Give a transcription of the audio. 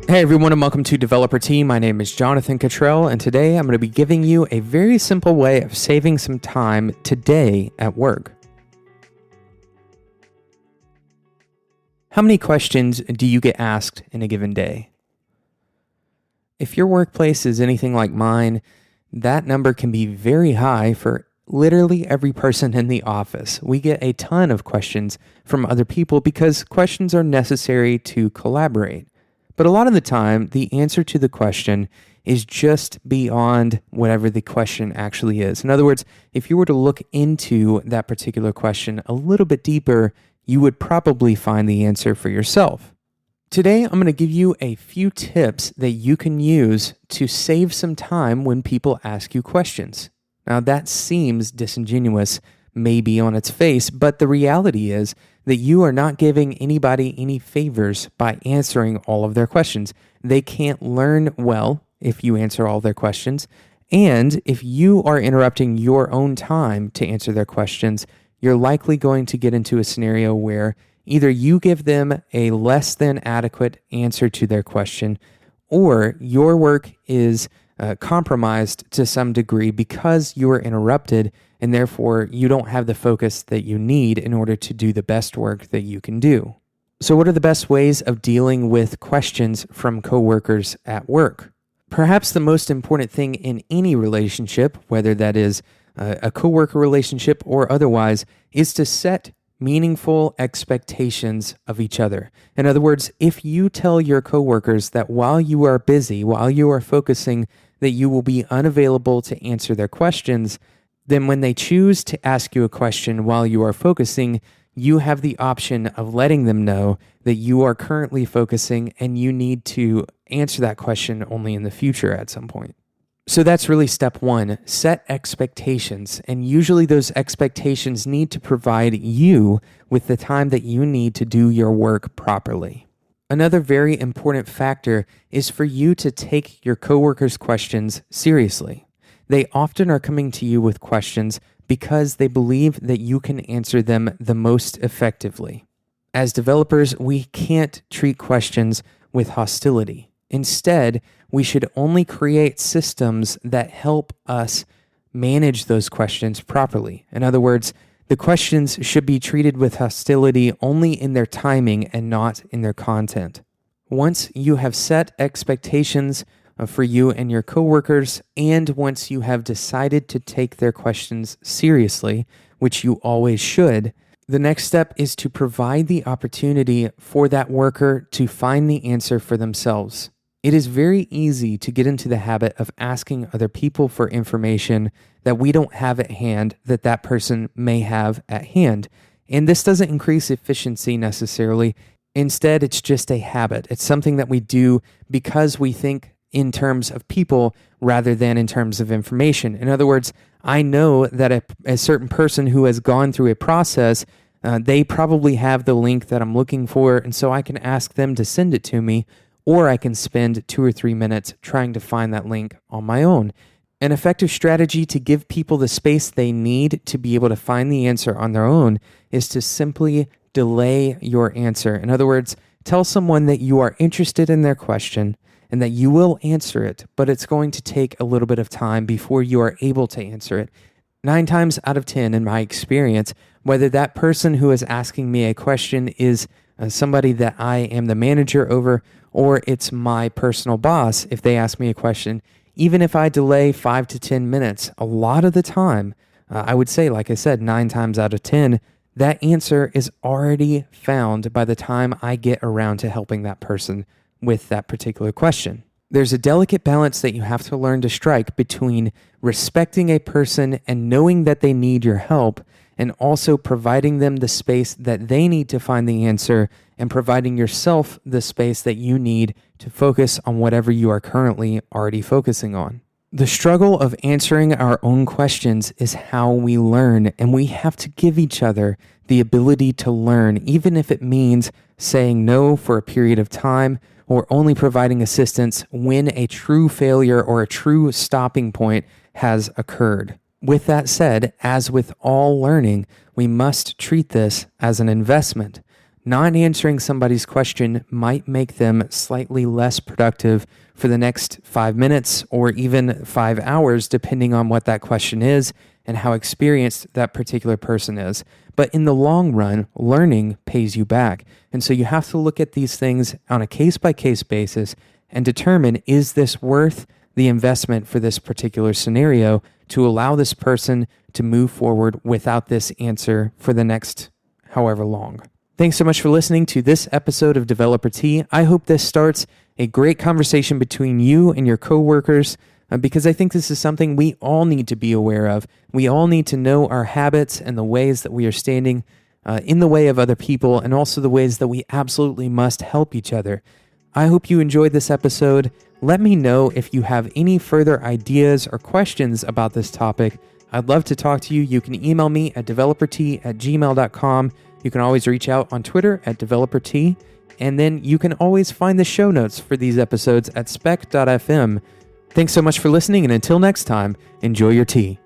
Hey everyone, and welcome to Developer Team. My name is Jonathan Cottrell, and today I'm going to be giving you a very simple way of saving some time today at work. How many questions do you get asked in a given day? If your workplace is anything like mine, that number can be very high for literally every person in the office. We get a ton of questions from other people because questions are necessary to collaborate. But a lot of the time, the answer to the question is just beyond whatever the question actually is. In other words, if you were to look into that particular question a little bit deeper, you would probably find the answer for yourself. Today, I'm going to give you a few tips that you can use to save some time when people ask you questions. Now, that seems disingenuous, maybe on its face, but the reality is that you are not giving anybody any favors by answering all of their questions. They can't learn well if you answer all their questions. And if you are interrupting your own time to answer their questions, you're likely going to get into a scenario where either you give them a less than adequate answer to their question, or your work is compromised to some degree because you are interrupted, and therefore you don't have the focus that you need in order to do the best work that you can do. So what are the best ways of dealing with questions from coworkers at work? Perhaps the most important thing in any relationship, whether that is a coworker relationship or otherwise, is to set meaningful expectations of each other. In other words, if you tell your coworkers that while you are busy, while you are focusing, that you will be unavailable to answer their questions, then when they choose to ask you a question while you are focusing, you have the option of letting them know that you are currently focusing and you need to answer that question only in the future at some point. So that's really step one, set expectations. And usually those expectations need to provide you with the time that you need to do your work properly. Another very important factor is for you to take your coworkers' questions seriously. They often are coming to you with questions because they believe that you can answer them the most effectively. As developers, we can't treat questions with hostility. Instead, we should only create systems that help us manage those questions properly. In other words, the questions should be treated with hostility only in their timing and not in their content. Once you have set expectations for you and your coworkers, and once you have decided to take their questions seriously, which you always should, the next step is to provide the opportunity for that worker to find the answer for themselves. It is very easy to get into the habit of asking other people for information that we don't have at hand that person may have at hand. And this doesn't increase efficiency necessarily. Instead, it's just a habit. It's something that we do because we think in terms of people rather than in terms of information. In other words, I know that a certain person who has gone through a process, they probably have the link that I'm looking for, and so I can ask them to send it to me, or I can spend 2 or 3 minutes trying to find that link on my own. An effective strategy to give people the space they need to be able to find the answer on their own is to simply delay your answer. In other words, tell someone that you are interested in their question and that you will answer it, but it's going to take a little bit of time before you are able to answer it. 9 times out of 10, in my experience, whether that person who is asking me a question is somebody that I am the manager over, or it's my personal boss, if they ask me a question, even if I delay 5 to 10 minutes, a lot of the time, I would say, like I said, 9 times out of 10, that answer is already found by the time I get around to helping that person with that particular question. There's a delicate balance that you have to learn to strike between respecting a person and knowing that they need your help, and also providing them the space that they need to find the answer, and providing yourself the space that you need to focus on whatever you are currently already focusing on. The struggle of answering our own questions is how we learn, and we have to give each other the ability to learn, even if it means saying no for a period of time or only providing assistance when a true failure or a true stopping point has occurred. With that said, as with all learning, we must treat this as an investment. Not answering somebody's question might make them slightly less productive for the next 5 minutes or even 5 hours, depending on what that question is and how experienced that particular person is. But in the long run, learning pays you back. And so you have to look at these things on a case-by-case basis and determine, is this worth the investment for this particular scenario to allow this person to move forward without this answer for the next however long. Thanks so much for listening to this episode of Developer Tea. I hope this starts a great conversation between you and your coworkers, because I think this is something we all need to be aware of. We all need to know our habits and the ways that we are standing in the way of other people, and also the ways that we absolutely must help each other. I hope you enjoyed this episode. Let me know if you have any further ideas or questions about this topic. I'd love to talk to you. You can email me at developertea@gmail.com. You can always reach out on Twitter at developertea. And then you can always find the show notes for these episodes at spec.fm. Thanks so much for listening, and until next time, enjoy your tea.